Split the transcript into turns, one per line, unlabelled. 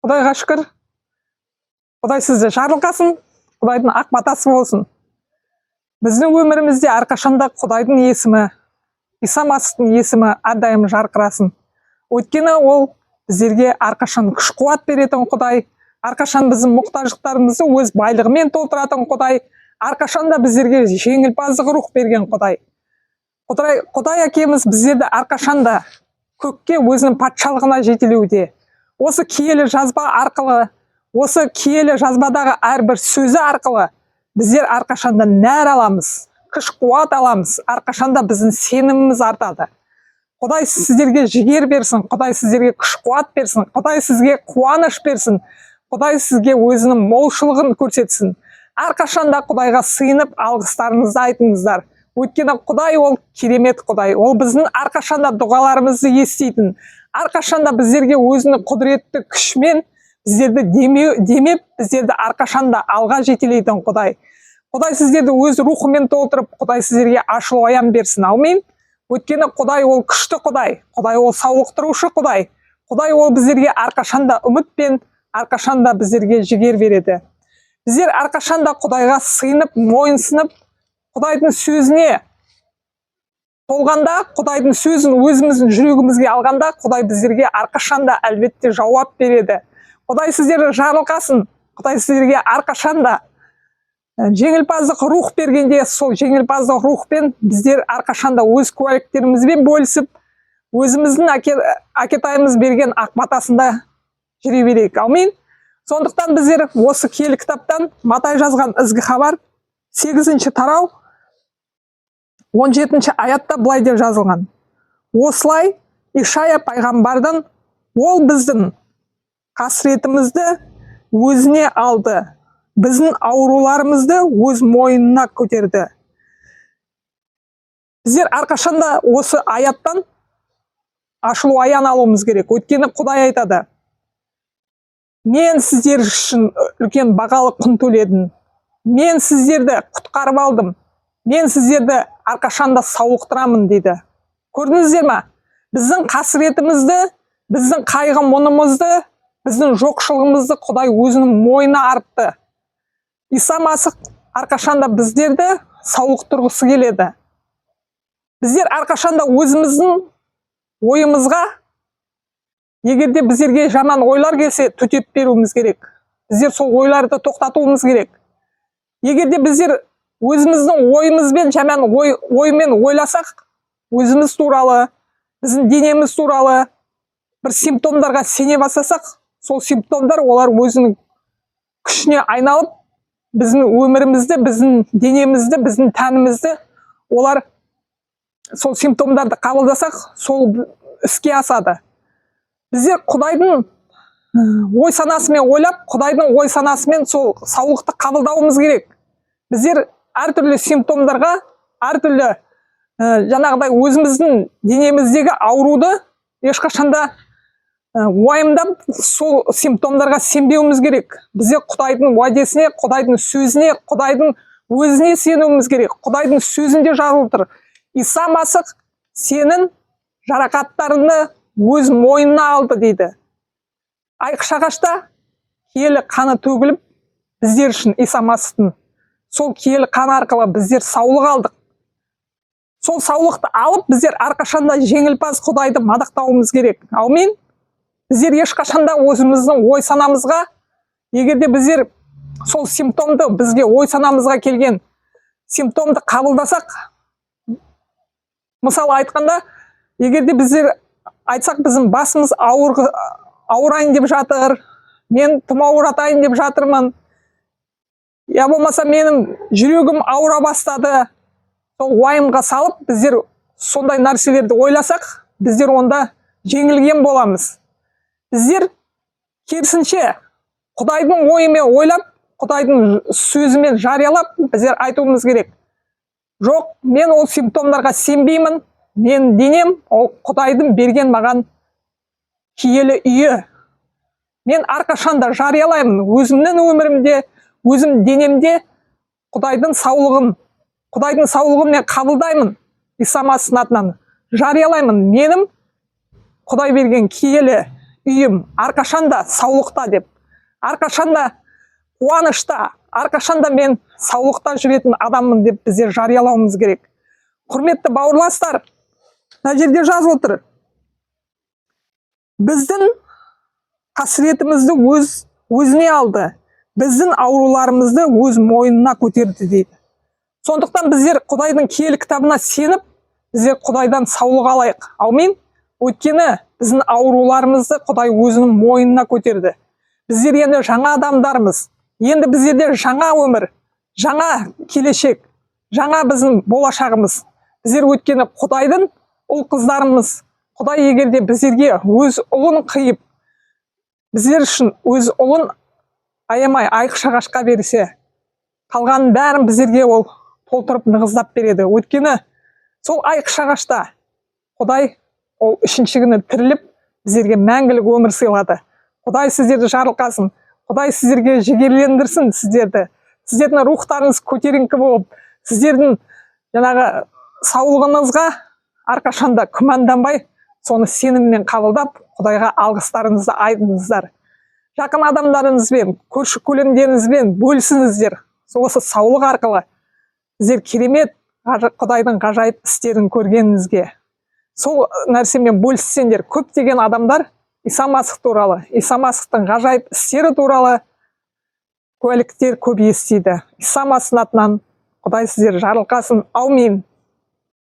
Құдайға шүкір. Құдай сізді жарылқасын, Құдайдың ақ батасы болсын. Біздің өмірімізде әрқашанда Құдайдың есімі, Иса Масихтың есімі әрдайым жарқырасын. Өйткені ол біздерге әрқашан күш қуат беретін Құдай, әрқашан біздің мұқтаждықтарымызды өз байлығымен толтыратын Құдай, әрқашанда біздерге жеңілпаздық рух берген Құдай. Құдай әкеміз біздерді әрқашанда көкке өзінің патшалығына жетелеуде. Осы киелі жазба арқылы, осы киелі жазбадағы әрбір сөзі арқылы біздер әрқашанда нәр аламыз, күш қуат аламыз, әрқашанда біздің сеніміміз артады. Құдай сіздерге жігер берсін, Құдай сіздерге күш қуат берсін, Құдай сізге қуаныш берсін, Құдай сізге өзінің молшылығын көрсетсін. Әрқашанда Құдайға сыйынып алғыстарыңызды айтыңыздар. Өйткені Құдай ол керемет Құдай, ол біздің әрқашанда дұғаларымызды еститін, әрқашанда біздерге өзінің құдіретті күшмен біздерді демеп, біздерді әрқашанда алға жетелейтін Құдай. Құдай сіздерді өз рухымен толтырып, Құдай сіздерге ашылу аян берсін. Аумин. Өйткені Құдай ол күшті Құдай, Құдай ол сауықтырушы Құдай. Құдай ол біздерге әрқашанда үмітпен, әрқашанда біздерге жігер береді. Біздер әрқашанда Құдайға сыйынып, мойынсынып, Құдайдың сөзіне толғанда, Құдайдың сөзін өзіміздің жүрегімізге алғанда, Құдай біздерге әрқашанда әлбетте жауап береді. Құдай сіздерді жарылқасын, Құдай сіздерге әрқашанда жеңілпаздық рух бергенде, сол жеңілпаздық рухпен біздер әрқашанда өз куәліктерімізбен бөлісіп, өзіміздің әкетайымыз берген ақ батасында жүре берейік. Аумин. Сондықтан біздер осы киелі кітаптан Матай жазған ізгі хабар 8-ші тарау 17-ші аятта былай деп жазылған. Осылай Ишая пайғамбардан ол біздің қасіретімізді өзіне алды, біздің ауруларымызды өз мойнына көтерді. Біздер әрқашанда осы аяттан ашылу аян алуымыз керек. Өйткені Құдай айтады: мен сіздер үшін үлкен бағалы құн төледім. Мен сіздерді құтқарып алдым. Мен сіздерді әрқашанда сауықтырамын дейді. Көрдіңіздер ме? Біздің қасіретімізді, біздің қайғы мұнымызды, біздің жоқшылығымызды Құдай өзінің мойнына артты. Иса Масих әрқашанда біздерді сауықтырғысы келеді. Біздер әрқашанда өзіміздің ойымызға, егерде біздерге жаман ойлар келсе, төтеп беруіміз керек. Біздер сол ойларды тоқтатуымыз керек. Егерде біздер өзіміздің ойымызбен, жаман оймен ойласақ, өзіміз туралы, біздің денеміз туралы бір симптомдарға сене бастасақ, сол симптомдар олар өзінің күшіне айналып, біздің өмірімізді, біздің денемізді, біздің тәнімізді, олар сол симптомдарды қабылдасақ, сол іске асады. Біздер Құдайдың ой санасымен ойлап, Құдайдың ой санасымен сол саулықты қабылдауымыз керек. Біздер әртүрлі симптомдарға, әртүрлі жаңағыдай өзіміздің денеміздегі ауруды ешқашанда уайымдап, сол симптомдарға сенбеуіміз керек. Біздер Құдайдың уәдесіне, Құдайдың сөзіне, Құдайдың өзіне сенуіміз керек. Құдайдың сөзінде жазылып тұр: Иса Масих сенің жарақаттарыңды өз мойнына алды дейді. Айқыш-ағашта киелі қаны төгіліп, біздер үшін Иса Масихтың сол киелі қан арқылы біздер саулық алдық. Сол саулықты алып, біздер әрқашанда жеңілпаз Құдайды мадақтауымыз керек. Аумин. Біздер ешқашанда өзіміздің ой санамызға, егерде біздер сол симптомды, бізге ой санамызға келген симптомды қабылдасақ, мысалы айтқанда, егерде біздер айтсақ, біздің басымыз ауырайын деп жатыр, мен тұмауратайын деп жатырмын, я болмаса менің жүрегім ауыра бастады, сол уайымға салып, біздер сондай нәрселерді ойласақ, біздер онда жеңілген боламыз. Біздер керісінше Құдайдың ойымен ойлап, Құдайдың сөзімен жариялап, біздер айтуымыз керек: жоқ, мен ол симптомдарға сенбеймін, мен денем ол Құдайдың берген маған киелі үйі. Мен әрқашанда жариялаймын өзімнің өмірімде, өзім денемде Құдайдың саулығын мен қабылдаймын. Иса Масихтың атынан жариялаймын: менің Құдай берген киелі үйім әрқашанда саулықта деп, әрқашанда қуанышта, әрқашанда мен саулықта жүретін адаммын деп біздер жариялауымыз керек. Құрметті бауырластар, мына жерде жазып отыр. Біздің қасіретімізді өзіне алды, біздің ауруларымызды өз мойнына көтерді дейді. Сондықтан біздер Құдайдың киелі кітабына сеніп, біздер Құдайдан саулық алайық. Аумин. Өйткені біздің ауруларымызды Құдай өзінің мойнына көтерді. Біздер енді жаңа адамдармыз. Енді біздерде жаңа өмір, жаңа келешек, жаңа біздің болашағымыз. Біздер өйткені Құдайдың ұл қыздарымыз. Құдай егерде біздерге өз ұлын қиып, біздер үшін өз ұлын аямай айқыш ағашқа берсе, қалғанын бәрін біздерге ол толтырып нығыздап береді. Өйткені сол айқыш ағашта Құдай ол үшінші күні тіріліп, біздерге мәңгілік өмір сыйлады. Құдай сіздерді жарылқасын, Құдай сіздерге жігерлендірсін сіздерді. Сіздердің рухтарыңыз көтеріңкі болып, сіздердің жаңағы саулығыңызға әрқашанда күмәнданбай, соны сеніммен қабылдап, Құдайға алғыстарыңызды айтыңыздар. Жақын адамдарыңызбен, көрші көлемдеріңізбен бөлісіңіздер. Осы саулық арқылы сіздер керемет Құдайдың ғажайып істерін көргеніңізге. Сол нәрсемен бөліссеңдер. Көптеген адамдар Иса Масих туралы, Иса Масихтың ғажайып істері туралы куәліктер көп естиді. Иса Масихтың атынан Құдай сіздер жарылқасын. Аумин.